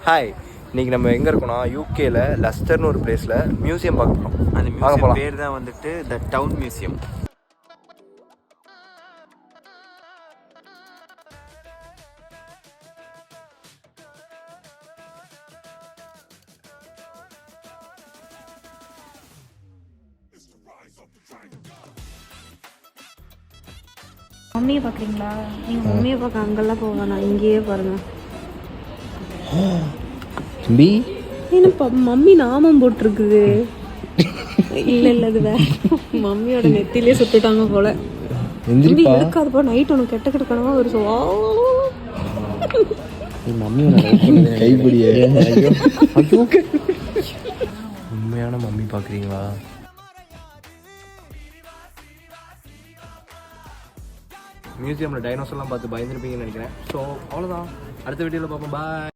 Hi, இன்னைக்கு நம்ம எங்கே இருக்கோம்னா யூகேல லெஸ்டர்னு ஒரு பிளேஸில் மியூசியம் பார்க்க போகிறோம். அந்த மியூசியம் பேர் தான் வந்துட்டு த டவுன் மியூசியம். மம்மியை பார்க்குறீங்களா? நீங்கள் மம்மியை பார்க்க அங்கெல்லாம் போவேண்ணா, இங்கேயே பாருங்க. தம்பி என்னப்பா மம்மி நாமம் போட்டிருக்குது? இல்லை அது வேற மம்மியோட நெத்திலே சுட்டுட்டாங்க போல. தம்பி இருக்காதுப்பா, நைட் உனக்கு கெட்ட கெடுக்கணுமா ஒரு கைப்பிடியே. உண்மையான மம்மி பார்க்குறீங்களா? மியூசியமில் டைனோசர்லாம் பார்த்து பயந்துருப்பீங்கன்னு நினைக்கிறேன். ஸோ அவ்வளோதான், அடுத்த வீடியோவில் பார்ப்போம். பாய்.